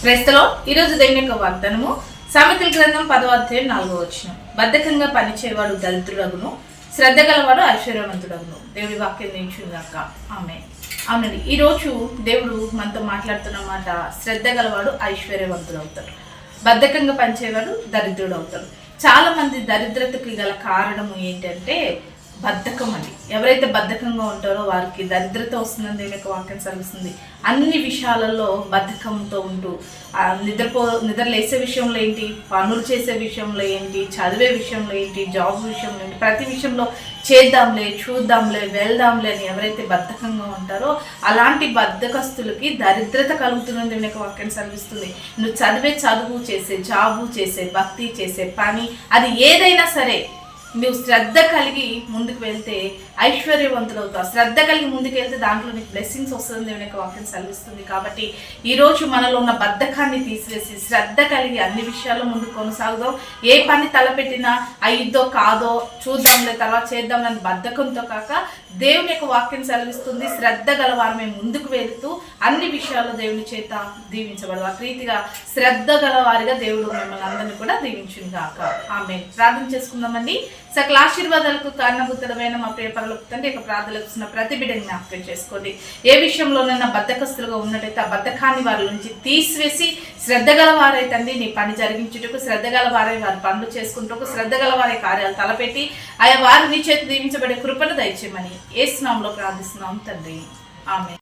క్రైస్తలో ఈరోజు దేవుని యొక్క వాగ్దానము సామెతల గ్రంథం 10వ అధ్యాయం 4వ వచనం. బద్ధకంగా పనిచేవాడు దరిద్రుడగును, శ్రద్ధ గలవాడు ఐశ్వర్యవంతుడగును. దేవుడి వాక్యం నేర్చుగాక. అవునండి, ఈరోజు దేవుడు మనతో మాట్లాడుతున్న మాట, శ్రద్ధ గలవాడు ఐశ్వర్యవంతుడు అవుతాడు, బద్ధకంగా పనిచేవాడు దరిద్రుడు అవుతాడు. చాలా మంది దరిద్రతకి గల కారణము ఏంటంటే బద్ధకం అండి. ఎవరైతే బద్ధకంగా ఉంటారో వారికి దరిద్రత వస్తుందని దేవుని యొక్క వాక్యం సెలవిస్తుంది. అన్ని విషయాలలో బద్ధకంతో ఉంటూ నిద్రలేసే విషయంలో ఏంటి, పనులు చేసే విషయంలో ఏంటి, చదివే విషయంలో ఏంటి, జాబ్ విషయంలో ఏంటి, ప్రతి విషయంలో చేద్దాంలే, చూద్దాంలే, వెళ్దాంలే అని ఎవరైతే బద్ధకంగా ఉంటారో అలాంటి బద్ధకస్తులకి దరిద్రత కలుగుతుందని దేవుని యొక్క వాక్యం సెలవిస్తుంది. నువ్వు చదివే చదువు, చేసే జాబు, చేసే భక్తి, చేసే పని, అది ఏదైనా సరే నువ్వు శ్రద్ధ కలిగి ముందుకు వెళ్తే ఐశ్వర్యవంతులు అవుతావు. శ్రద్ధ కలిగి ముందుకు వెళ్తే దాంట్లో నీకు బ్లెస్సింగ్స్ వస్తుంది దేవుని యొక్క వాక్యం సెలవిస్తుంది. కాబట్టి ఈరోజు మనలో ఉన్న బద్ధకాన్ని తీసివేసి శ్రద్ధ కలిగి అన్ని విషయాల్లో ముందుకు కొనసాగుదాం. ఏ పని తలపెట్టినా అయ్యిద్దో కాదో చూద్దాంలే, తర్వాత చేద్దాంలని బద్ధకంతో కాక దేవుని యొక్క వాక్యం సెలవిస్తుంది. శ్రద్ధ గల వారు మేము ముందుకు వెళుతూ అన్ని విషయాల్లో దేవుని చేత దీవించబడదు. ఆ రీతిగా శ్రద్ధ గల వారిగా దేవుడు మిమ్మల్ని అందరినీ కూడా దీవించును గాక. ఆమేన్. ప్రార్థన చేసుకుందామండి. సకల ఆశీర్వాదాలకు కారణభూతుడమైన మా ప్రియ పరలోక తండ్రి, యొక్క ప్రార్థనలు వస్తున్న ప్రతి బిడ్డని జ్ఞాపకం చేసుకోండి. ఏ విషయంలోనైనా బద్ధకస్తులుగా ఉన్నట్టయితే ఆ బద్ధకాన్ని వారి నుంచి తీసివేసి శ్రద్ధ గల వారైతండి నీ పని జరిగించుటకు, శ్రద్ధ గల వారై వారి పనులు చేసుకుంటూ, శ్రద్ధ గల వారి కార్యాలు తలపెట్టి ఆయా వారి నీ చేతి దీవించబడే కృపను దయచేయమని యేసు నామములో ప్రార్థిస్తున్నాం తండ్రి. ఆమేన్.